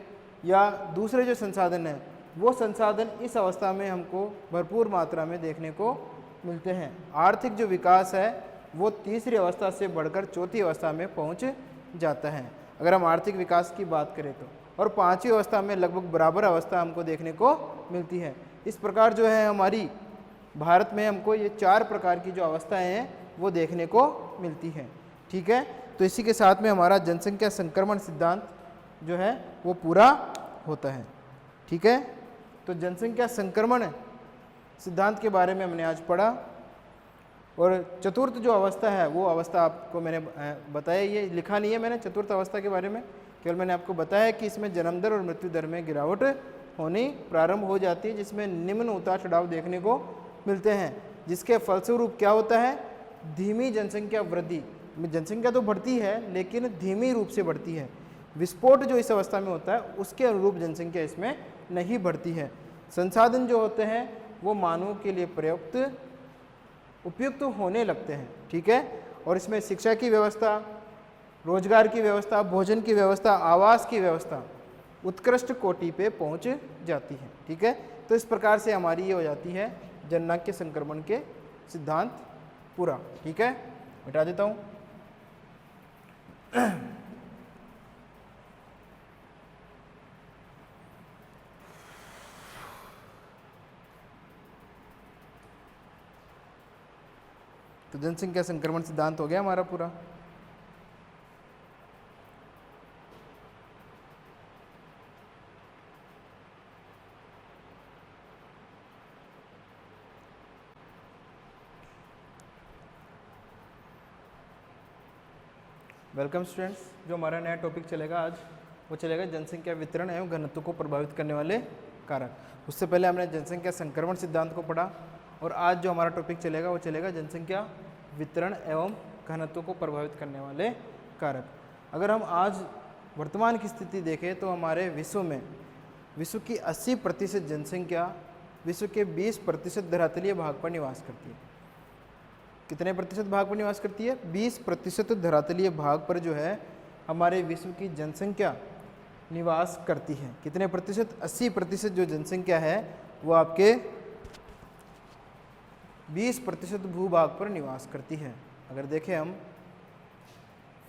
या दूसरे जो संसाधन हैं, वो संसाधन इस अवस्था में हमको भरपूर मात्रा में देखने को मिलते हैं। आर्थिक जो विकास है वो तीसरी अवस्था से बढ़कर चौथी अवस्था में पहुंच जाता है अगर हम आर्थिक विकास की बात करें तो, और पांचवी अवस्था में लगभग बराबर अवस्था हमको देखने को मिलती है। इस प्रकार जो है हमारी भारत में हमको ये चार प्रकार की जो अवस्थाएं हैं वो देखने को मिलती हैं। ठीक है, तो इसी के साथ में हमारा जनसंख्या संक्रमण सिद्धांत जो है वो पूरा होता है। ठीक है, तो जनसंख्या संक्रमण सिद्धांत के बारे में हमने आज पढ़ा, और चतुर्थ जो अवस्था है वो अवस्था आपको मैंने बताया, ये लिखा नहीं है मैंने चतुर्थ अवस्था के बारे में, केवल मैंने आपको बताया कि इसमें जन्म दर और मृत्यु दर में गिरावट होनी प्रारंभ हो जाती है, जिसमें निम्न उतार चढ़ाव देखने को मिलते हैं, जिसके फलस्वरूप क्या होता है, धीमी जनसंख्या वृद्धि, जनसंख्या तो बढ़ती है लेकिन धीमी रूप से बढ़ती है। विस्फोट जो इस अवस्था में होता है उसके अनुरूप जनसंख्या इसमें नहीं बढ़ती है। संसाधन जो होते हैं वो मानवों के लिए पर्याप्त उपयुक्त होने लगते हैं। ठीक है, और इसमें शिक्षा की व्यवस्था, रोजगार की व्यवस्था, भोजन की व्यवस्था, आवास की व्यवस्था उत्कृष्ट कोटि पे पहुंच जाती है। ठीक है, तो इस प्रकार से हमारी ये हो जाती है जननांग के संक्रमण के सिद्धांत पूरा। ठीक है, मिटा देता हूँ। तो जनसंख्या संक्रमण सिद्धांत हो गया हमारा पूरा। वेलकम स्टूडेंट्स, जो हमारा नया टॉपिक चलेगा आज वो चलेगा जनसंख्या वितरण एवं घनत्व को प्रभावित करने वाले कारक। उससे पहले हमने जनसंख्या संक्रमण सिद्धांत को पढ़ा, और आज जो हमारा टॉपिक चलेगा वो चलेगा जनसंख्या वितरण एवं घनत्व को प्रभावित करने वाले कारक। अगर हम आज वर्तमान की स्थिति देखें तो हमारे विश्व में विश्व की 80% जनसंख्या विश्व के 20% धरातलीय भाग पर निवास करती है। कितने प्रतिशत भाग पर निवास करती है? 20% धरातलीय भाग पर जो है हमारे विश्व की जनसंख्या निवास करती है। कितने प्रतिशत? 80% जो जनसंख्या है वो आपके 20% भूभाग पर निवास करती है। अगर देखें हम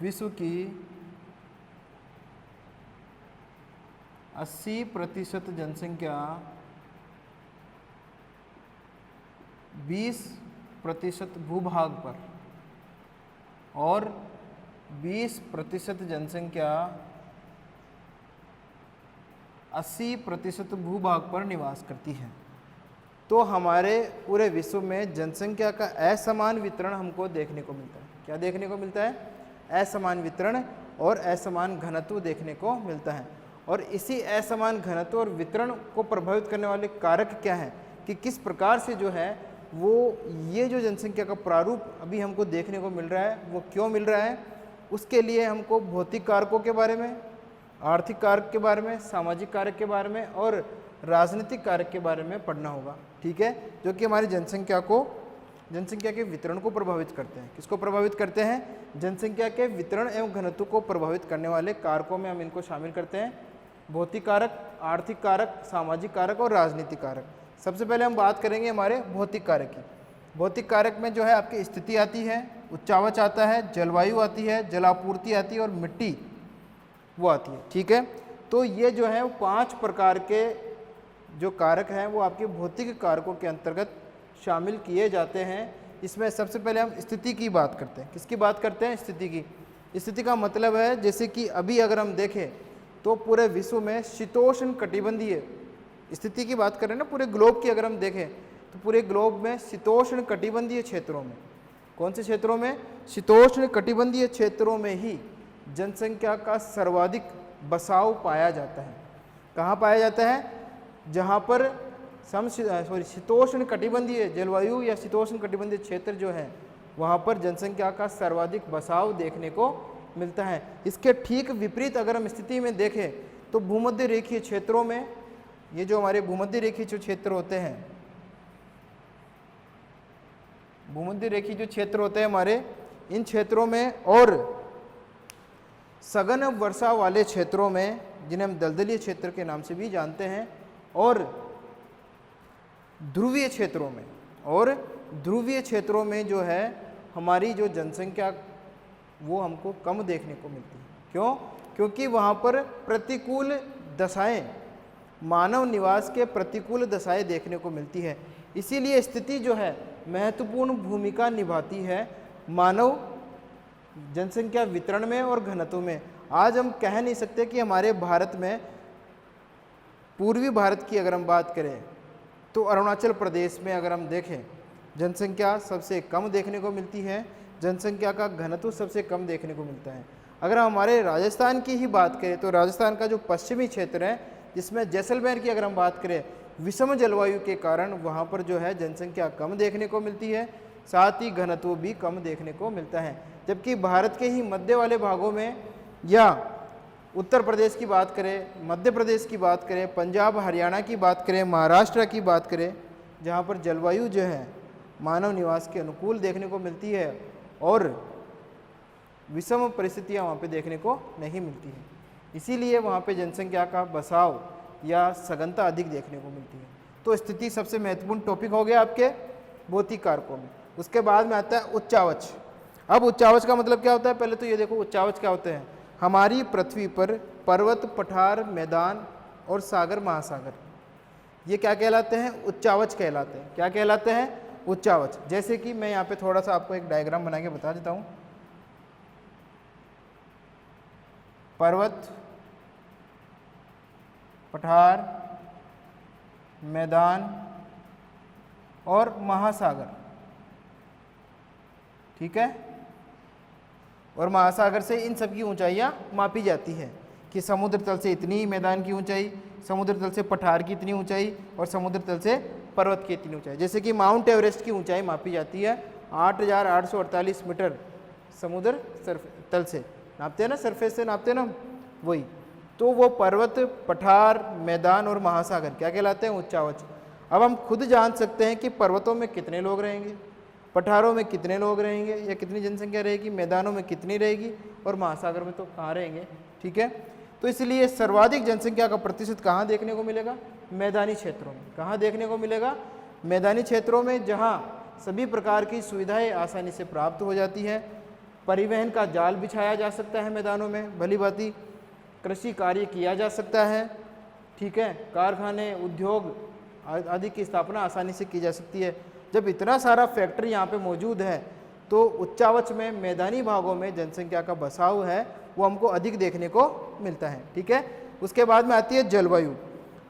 विश्व की 80% जनसंख्या 20% भूभाग पर और 20% जनसंख्या 80% भूभाग पर निवास करती है, तो हमारे पूरे विश्व में जनसंख्या का असमान वितरण हमको देखने को मिलता है। क्या देखने को मिलता है? असमान वितरण और असमान घनत्व देखने को मिलता है। और इसी असमान घनत्व और वितरण को प्रभावित करने वाले कारक क्या हैं कि किस प्रकार से जो है वो ये जो जनसंख्या का प्रारूप अभी हमको देखने को मिल रहा है वो क्यों मिल रहा है, उसके लिए हमको भौतिक कारकों के बारे में, आर्थिक कारक के बारे में, सामाजिक कारक के बारे में और राजनीतिक कारक के बारे में पढ़ना होगा। ठीक है, जो कि हमारी जनसंख्या के वितरण को प्रभावित करते हैं। किसको प्रभावित करते हैं? जनसंख्या के वितरण एवं घनत्व को प्रभावित करने वाले कारकों में हम इनको शामिल करते हैं। भौतिक कारक, आर्थिक कारक, सामाजिक कारक और राजनीतिक कारक। सबसे पहले हम बात करेंगे हमारे भौतिक कारक की। भौतिक कारक में जो है आपकी स्थिति आती है, उच्चावच आता है, जलवायु आती है, जलापूर्ति आती है और मिट्टी वो आती है। ठीक है, तो ये जो है 5 प्रकार के जो कारक हैं वो आपके भौतिक कारकों के अंतर्गत शामिल किए जाते हैं। इसमें सबसे पहले हम स्थिति की बात करते हैं। किसकी बात करते हैं? स्थिति की। स्थिति का मतलब है जैसे कि अभी अगर हम देखें तो पूरे विश्व में शीतोष्ण कटिबंधीय स्थिति की बात करें ना, पूरे ग्लोब की अगर हम देखें तो पूरे ग्लोब में शीतोष्ण कटिबंधीय क्षेत्रों में, कौन से क्षेत्रों में? शीतोष्ण कटिबंधीय क्षेत्रों में ही जनसंख्या का सर्वाधिक बसाव पाया जाता है। कहाँ पाया जाता है? जहाँ पर शीतोष्ण कटिबंधीय जलवायु या शीतोष्ण कटिबंधीय क्षेत्र जो है वहाँ पर जनसंख्या का सर्वाधिक बसाव देखने को मिलता है। इसके ठीक विपरीत अगर हम स्थिति में देखें तो भूमध्य रेखीय क्षेत्रों में, ये जो हमारे भूमध्य रेखीय जो क्षेत्र होते हैं, भूमध्य रेखीय जो क्षेत्र होते हैं हमारे, इन क्षेत्रों में और सघन वर्षा वाले क्षेत्रों में, जिन्हें हम दलदलीय क्षेत्र के नाम से भी जानते हैं, और ध्रुवीय क्षेत्रों में, और ध्रुवीय क्षेत्रों में जो है हमारी जो जनसंख्या वो हमको कम देखने को मिलती है। क्यों? क्योंकि वहाँ पर प्रतिकूल दशाएं, मानव निवास के प्रतिकूल दशाएं देखने को मिलती है। इसीलिए स्थिति जो है महत्वपूर्ण भूमिका निभाती है मानव जनसंख्या वितरण में और घनत्व में। आज हम कह नहीं सकते कि हमारे भारत में, पूर्वी भारत की अगर हम बात करें तो अरुणाचल प्रदेश में अगर हम देखें जनसंख्या सबसे कम देखने को मिलती है, जनसंख्या का घनत्व सबसे कम देखने को मिलता है। अगर हम हमारे राजस्थान की ही बात करें तो राजस्थान का जो पश्चिमी क्षेत्र है, जिसमें जैसलमेर की अगर हम बात करें, विषम जलवायु के कारण वहाँ पर जो है जनसंख्या कम देखने को मिलती है, साथ ही घनत्व भी कम देखने को मिलता है। जबकि भारत के ही मध्य वाले भागों में, या उत्तर प्रदेश की बात करें, मध्य प्रदेश की बात करें, पंजाब हरियाणा की बात करें, महाराष्ट्र की बात करें, जहाँ पर जलवायु जो है मानव निवास के अनुकूल देखने को मिलती है और विषम परिस्थितियाँ वहाँ पे देखने को नहीं मिलती है। इसीलिए वहाँ पे जनसंख्या का बसाव या सघनता अधिक देखने को मिलती है। तो स्थिति सबसे महत्वपूर्ण टॉपिक हो गया आपके भौतिक कारकों में। उसके बाद में आता है उच्चावच। अब उच्चावच का मतलब क्या होता है? पहले तो ये देखो उच्चावच क्या होते हैं। हमारी पृथ्वी पर पर्वत, पठार, मैदान और सागर, महासागर, ये क्या कहलाते हैं? उच्चावच कहलाते हैं। क्या कहलाते हैं? उच्चावच। जैसे कि मैं यहाँ पे थोड़ा सा आपको एक डायग्राम बना के बता देता हूँ। पर्वत, पठार, मैदान और महासागर, ठीक है। और महासागर से इन सब की ऊंचाइयाँ मापी जाती है कि समुद्र तल से इतनी मैदान की ऊंचाई, समुद्र तल से पठार की इतनी ऊंचाई और समुद्र तल से पर्वत की इतनी ऊंचाई। जैसे कि माउंट एवरेस्ट की ऊंचाई मापी जाती है 8,848 मीटर समुद्र तल से नापते हैं ना, सरफेस से नापते हैं ना, वही। तो वो पर्वत, पठार, मैदान और महासागर क्या कहलाते हैं? उच्चावच। अब हम खुद जान सकते हैं कि पर्वतों में कितने लोग रहेंगे, पठारों में कितने लोग रहेंगे या कितनी जनसंख्या रहेगी, मैदानों में कितनी रहेगी और महासागर में तो कहाँ रहेंगे, ठीक है। तो इसलिए सर्वाधिक जनसंख्या का प्रतिशत कहाँ देखने को मिलेगा? मैदानी क्षेत्रों में। कहाँ देखने को मिलेगा? मैदानी क्षेत्रों में, जहाँ सभी प्रकार की सुविधाएं आसानी से प्राप्त हो जाती है। परिवहन का जाल बिछाया जा सकता है मैदानों में, भली भांति कृषि कार्य किया जा सकता है, ठीक है। कारखाने, उद्योग आदि की स्थापना आसानी से की जा सकती है। जब इतना सारा फैक्ट्री यहाँ पे मौजूद है तो उच्चावच में, मैदानी भागों में जनसंख्या का बसाव है वो हमको अधिक देखने को मिलता है, ठीक है। उसके बाद में आती है जलवायु।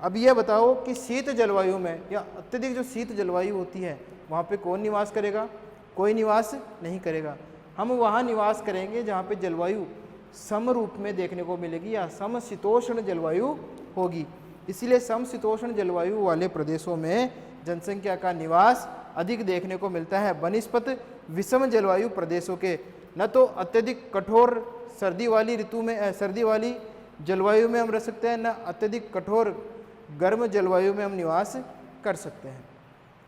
अब ये बताओ कि शीत जलवायु में या अत्यधिक जो शीत जलवायु होती है वहाँ पे कौन निवास करेगा? कोई निवास नहीं करेगा। हम वहाँ निवास करेंगे जहाँ पे जलवायु समरूप में देखने को मिलेगी या समशीतोष्ण जलवायु होगी। इसीलिए समशीतोष्ण जलवायु वाले प्रदेशों में जनसंख्या का निवास अधिक देखने को मिलता है बनिस्पत विषम जलवायु प्रदेशों के। न तो अत्यधिक कठोर सर्दी वाली ऋतु में, सर्दी वाली जलवायु में हम रह सकते हैं, न अत्यधिक कठोर गर्म जलवायु में हम निवास कर सकते हैं,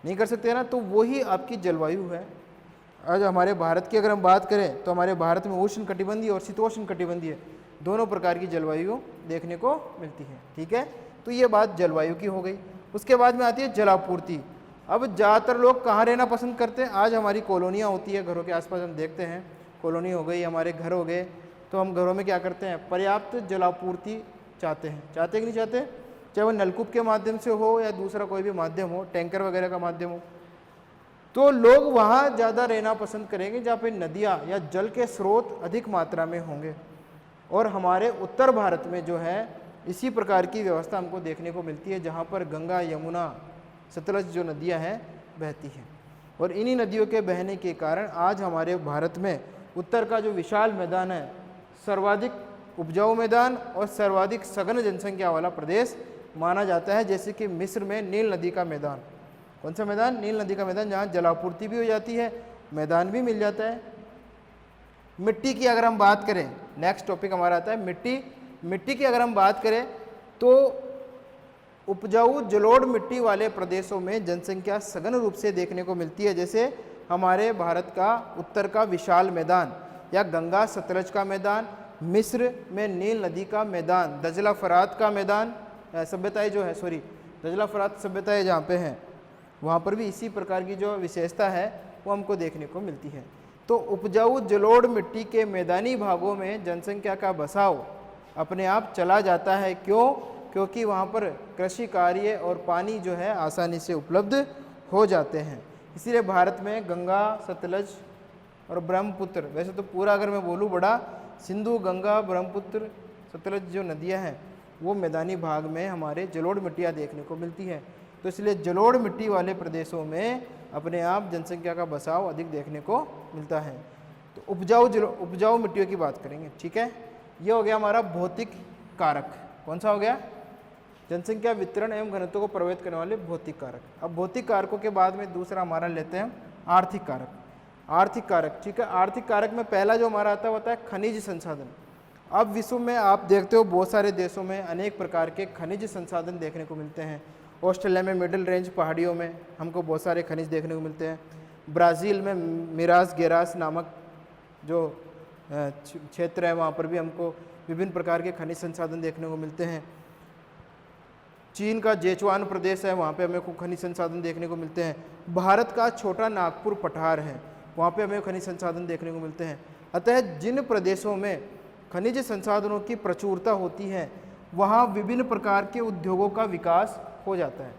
नहीं कर सकते हैं ना। तो वही आपकी जलवायु है। आज हमारे भारत की अगर हम बात करें तो हमारे भारत में उष्ण कटिबंधीय और शीतोष्ण कटिबंधीय दोनों प्रकार की जलवायु देखने को मिलती है, ठीक है। तो ये बात जलवायु की हो गई। उसके बाद में आती है जलापूर्ति। अब ज़्यादातर लोग कहाँ रहना पसंद करते हैं? आज हमारी कॉलोनियाँ होती है, घरों के आसपास हम देखते हैं कॉलोनी हो गई, हमारे घर हो गए, तो हम घरों में क्या करते हैं? पर्याप्त जलापूर्ति चाहते हैं। चाहते कि नहीं चाहते? चाहे वो नलकूप के माध्यम से हो या दूसरा कोई भी माध्यम हो, टैंकर वगैरह का माध्यम हो, तो लोग वहाँ ज़्यादा रहना पसंद करेंगे जहाँ पे नदियाँ या जल के स्रोत अधिक मात्रा में होंगे। और हमारे उत्तर भारत में जो है इसी प्रकार की व्यवस्था हमको देखने को मिलती है, जहाँ पर गंगा, यमुना, सतलज जो नदियाँ हैं बहती हैं। और इन्हीं नदियों के बहने के कारण आज हमारे भारत में उत्तर का जो विशाल मैदान है, सर्वाधिक उपजाऊ मैदान और सर्वाधिक सघन जनसंख्या वाला प्रदेश माना जाता है। जैसे कि मिस्र में नील नदी का मैदान, कौन सा मैदान? नील नदी का मैदान, जहाँ जलापूर्ति भी हो जाती है, मैदान भी मिल जाता है। मिट्टी की अगर हम बात करें, नेक्स्ट टॉपिक हमारा आता है मिट्टी। मिट्टी की अगर हम बात करें तो उपजाऊ जलोढ़ मिट्टी वाले प्रदेशों में जनसंख्या सघन रूप से देखने को मिलती है। जैसे हमारे भारत का उत्तर का विशाल मैदान या गंगा सतलज का मैदान, मिस्र में नील नदी का मैदान, दजला फरात का मैदान, सभ्यताएं जो है दजला फरात सभ्यताएं जहाँ पे हैं वहाँ पर भी इसी प्रकार की जो विशेषता है वो हमको देखने को मिलती है। तो उपजाऊ जलोढ़ मिट्टी के मैदानी भागों में जनसंख्या का बसाव अपने आप चला जाता है। क्यों? क्योंकि वहाँ पर कृषि कार्य और पानी जो है आसानी से उपलब्ध हो जाते हैं। इसीलिए भारत में गंगा, सतलज और ब्रह्मपुत्र, वैसे तो पूरा अगर मैं बोलूँ बड़ा, सिंधु, गंगा, ब्रह्मपुत्र, सतलज जो नदियाँ हैं वो मैदानी भाग में हमारे जलोढ़ मिट्टियाँ देखने को मिलती है। तो इसलिए जलोढ़ मिट्टी वाले प्रदेशों में अपने आप जनसंख्या का बसाव अधिक देखने को मिलता है। तो उपजाऊ मिट्टियों की बात करेंगे, ठीक है। ये हो गया हमारा भौतिक कारक। कौन सा हो गया? जनसंख्या वितरण एवं घनत्व को प्रभावित करने वाले भौतिक कारक। अब भौतिक कारकों के बाद में दूसरा हमारा लेते हैं आर्थिक कारक। आर्थिक कारक, ठीक है। आर्थिक कारक में पहला जो हमारा आता होता है खनिज संसाधन। अब विश्व में आप देखते हो बहुत सारे देशों में अनेक प्रकार के खनिज संसाधन देखने को मिलते हैं। ऑस्ट्रेलिया में मिडिल रेंज पहाड़ियों में हमको बहुत सारे खनिज देखने को मिलते हैं। ब्राज़ील में मिरास गेरास नामक जो क्षेत्र है वहाँ पर भी हमको विभिन्न प्रकार के खनिज संसाधन देखने को मिलते हैं। चीन का जेचुआन प्रदेश है, वहाँ पे हमें खूब खनिज संसाधन देखने को मिलते हैं। भारत का छोटा नागपुर पठार है, वहाँ पे हमें खनिज संसाधन देखने को मिलते हैं। अतः जिन प्रदेशों में खनिज संसाधनों की प्रचुरता होती है वहाँ विभिन्न प्रकार के उद्योगों का विकास हो जाता है।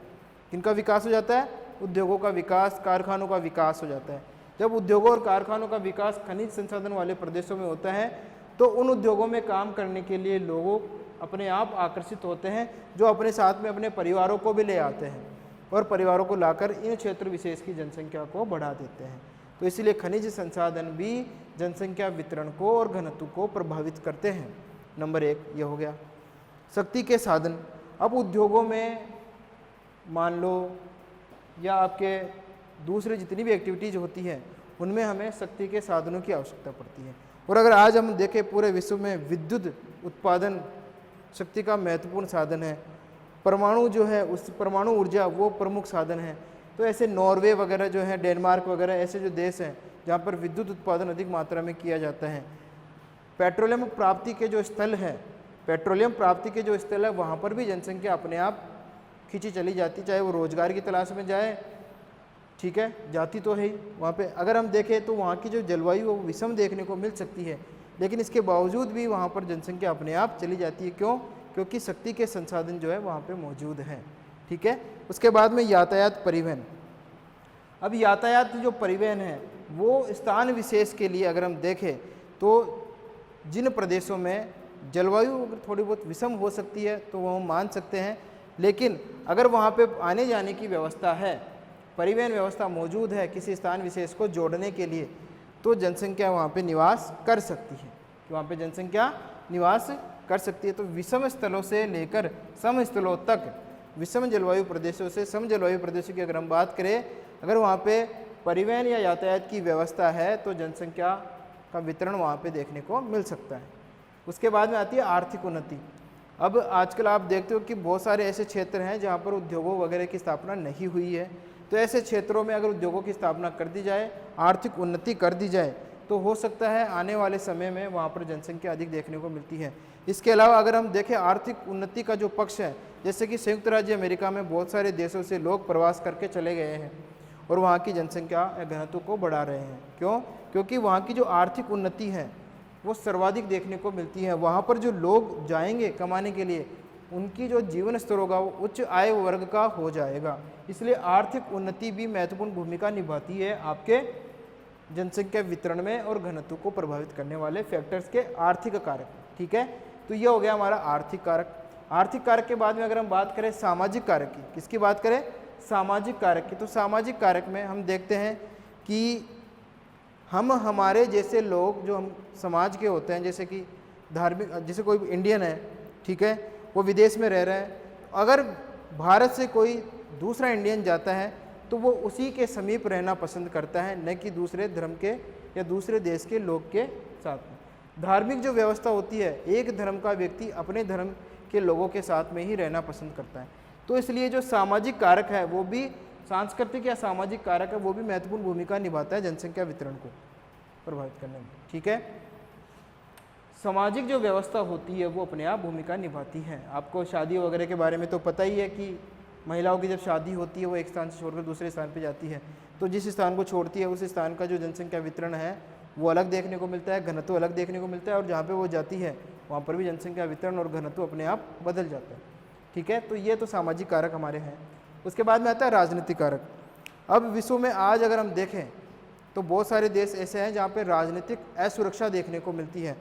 किनका विकास हो जाता है? उद्योगों का विकास, कारखानों का विकास हो जाता है। जब उद्योगों और कारखानों का विकास खनिज संसाधन वाले प्रदेशों में होता है तो उन उद्योगों में काम करने के लिए लोग अपने आप आकर्षित होते हैं, जो अपने साथ में अपने परिवारों को भी ले आते हैं और परिवारों को लाकर इन क्षेत्र विशेष की जनसंख्या को बढ़ा देते हैं। तो इसलिए खनिज संसाधन भी जनसंख्या वितरण को और घनत्व को प्रभावित करते हैं। नंबर 1 ये हो गया। शक्ति के साधन। अब उद्योगों में मान लो या आपके दूसरे जितनी भी एक्टिविटीज़ होती हैं उनमें हमें शक्ति के साधनों की आवश्यकता पड़ती है। और अगर आज हम देखें पूरे विश्व में विद्युत उत्पादन शक्ति का महत्वपूर्ण साधन है। परमाणु जो है उस परमाणु ऊर्जा वो प्रमुख साधन है। तो ऐसे नॉर्वे वगैरह जो है, डेनमार्क वगैरह ऐसे जो देश हैं जहाँ पर विद्युत उत्पादन अधिक मात्रा में किया जाता है। पेट्रोलियम प्राप्ति के जो स्थल है वहाँ पर भी जनसंख्या अपने आप खींची चली जाती, चाहे वो रोजगार की तलाश में जाए, ठीक है, जाती तो है ही। वहाँ पे अगर हम देखें तो वहाँ की जो जलवायु वो विषम देखने को मिल सकती है, लेकिन इसके बावजूद भी वहाँ पर जनसंख्या अपने आप चली जाती है। क्यों? क्योंकि शक्ति के संसाधन जो है वहाँ पे मौजूद हैं, ठीक है। उसके बाद में यातायात परिवहन। अब यातायात जो परिवहन है वो स्थान विशेष के लिए अगर हम देखें तो जिन प्रदेशों में जलवायु थोड़ी बहुत विषम हो सकती है तो वो हम मान सकते हैं, लेकिन अगर वहाँ पे आने जाने की व्यवस्था है, परिवहन व्यवस्था मौजूद है किसी स्थान विशेष को जोड़ने के लिए, तो जनसंख्या वहाँ पे निवास कर सकती है। वहाँ पे जनसंख्या निवास कर सकती है। तो विषम स्थलों से लेकर सम स्थलों तक, विषम जलवायु प्रदेशों से सम जलवायु प्रदेशों की अगर हम बात करें, अगर वहाँ पे परिवहन या यातायात की व्यवस्था है तो जनसंख्या का वितरण वहाँ पे देखने को मिल सकता है। उसके बाद में आती है आर्थिक उन्नति। अब आजकल आप देखते हो कि बहुत सारे ऐसे क्षेत्र हैं जहाँ पर उद्योगों वगैरह की स्थापना नहीं हुई है। तो ऐसे क्षेत्रों में अगर उद्योगों की स्थापना कर दी जाए, आर्थिक उन्नति कर दी जाए, तो हो सकता है आने वाले समय में वहाँ पर जनसंख्या अधिक देखने को मिलती है। इसके अलावा अगर हम देखें आर्थिक उन्नति का जो पक्ष है, जैसे कि संयुक्त राज्य अमेरिका में बहुत सारे देशों से लोग प्रवास करके चले गए हैं और वहाँ की जनसंख्या या घनत्व को बढ़ा रहे हैं। क्यों? क्योंकि वहाँ की जो आर्थिक उन्नति है वो सर्वाधिक देखने को मिलती है। वहाँ पर जो लोग जाएंगे कमाने के लिए उनकी जो जीवन स्तर होगा वो उच्च आय वर्ग का हो जाएगा। इसलिए आर्थिक उन्नति भी महत्वपूर्ण भूमिका निभाती है आपके जनसंख्या वितरण में और घनत्व को प्रभावित करने वाले फैक्टर्स के आर्थिक कारक। ठीक है, तो ये हो गया हमारा आर्थिक कारक। आर्थिक कारक के बाद में अगर हम बात करें सामाजिक कारक की, किसकी बात करें? सामाजिक कारक की। तो सामाजिक कारक में हम देखते हैं कि हम हमारे जैसे लोग जो हम समाज के होते हैं, जैसे कि धार्मिक, जैसे कोई इंडियन है, ठीक है, वो विदेश में रह रहा है, अगर भारत से कोई दूसरा इंडियन जाता है तो वो उसी के समीप रहना पसंद करता है, न कि दूसरे धर्म के या दूसरे देश के लोग के साथ में। धार्मिक जो व्यवस्था होती है, एक धर्म का व्यक्ति अपने धर्म के लोगों के साथ में ही रहना पसंद करता है। तो इसलिए जो सामाजिक कारक है वो भी, सांस्कृतिक या सामाजिक कारक है वो भी महत्वपूर्ण भूमिका निभाता है जनसंख्या वितरण को प्रभावित करने में। ठीक है, सामाजिक जो व्यवस्था होती है वो अपने आप भूमिका निभाती है। आपको शादी वगैरह के बारे में तो पता ही है कि महिलाओं की जब शादी होती है वो एक स्थान से छोड़कर दूसरे स्थान पर जाती है, तो जिस स्थान को छोड़ती है उस स्थान का जो जनसंख्या वितरण है वो अलग देखने को मिलता है, घनत्व अलग देखने को मिलता है, और जहाँ पे वो जाती है वहाँ पर भी जनसंख्या वितरण और घनत्व अपने आप बदल जाता है। ठीक है, तो ये तो सामाजिक कारक हमारे हैं। उसके बाद में आता है राजनीतिक कारक। अब विश्व में आज अगर हम देखें तो बहुत सारे देश ऐसे हैं जहाँ पे राजनीतिक असुरक्षा देखने को मिलती है,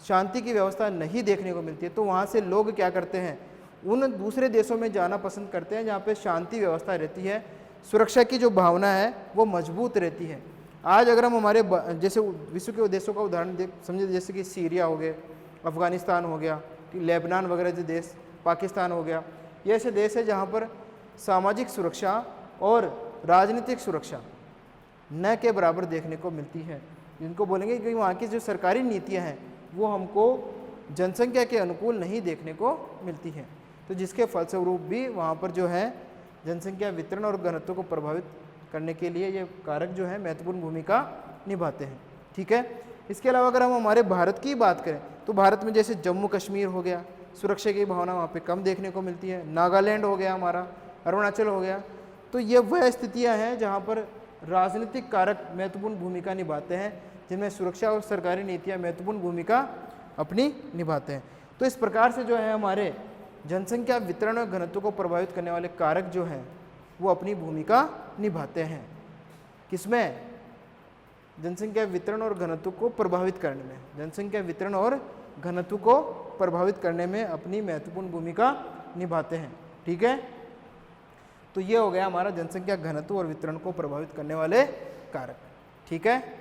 शांति की व्यवस्था नहीं देखने को मिलती है। तो वहाँ से लोग क्या करते हैं, उन दूसरे देशों में जाना पसंद करते हैं जहाँ पे शांति व्यवस्था रहती है, सुरक्षा की जो भावना है वो मजबूत रहती है। आज अगर हम हमारे जैसे विश्व के देशों का उदाहरण देख समझे, जैसे कि सीरिया हो गया, अफ़गानिस्तान हो गया, लेबनान वगैरह जो देश, पाकिस्तान हो गया, ये ऐसे देश है जहाँ पर सामाजिक सुरक्षा और राजनीतिक सुरक्षा न के बराबर देखने को मिलती है। जिनको बोलेंगे कि वहाँ की जो सरकारी नीतियाँ हैं वो हमको जनसंख्या के अनुकूल नहीं देखने को मिलती हैं, तो जिसके फलस्वरूप भी वहाँ पर जो है जनसंख्या वितरण और घनत्व को प्रभावित करने के लिए ये कारक जो है महत्वपूर्ण भूमिका निभाते हैं। ठीक है, इसके अलावा अगर हम हमारे भारत की बात करें तो भारत में जैसे जम्मू कश्मीर हो गया, सुरक्षा की भावना वहाँ पे कम देखने को मिलती है। नागालैंड हो गया हमारा, अरुणाचल हो गया, तो ये वह स्थितियाँ हैं जहाँ पर राजनीतिक कारक महत्वपूर्ण भूमिका निभाते हैं, जिनमें सुरक्षा और सरकारी नीतियाँ महत्वपूर्ण भूमिका अपनी निभाते हैं। तो इस प्रकार से जो है हमारे जनसंख्या वितरण और घनत्व को प्रभावित करने वाले कारक जो हैं वो अपनी भूमिका निभाते हैं। किसमें? जनसंख्या वितरण और घनत्व को प्रभावित करने में, जनसंख्या वितरण और घनत्व को प्रभावित करने में अपनी महत्वपूर्ण भूमिका निभाते हैं। ठीक है, तो ये हो गया हमारा जनसंख्या घनत्व और वितरण को प्रभावित करने वाले कारक। ठीक है।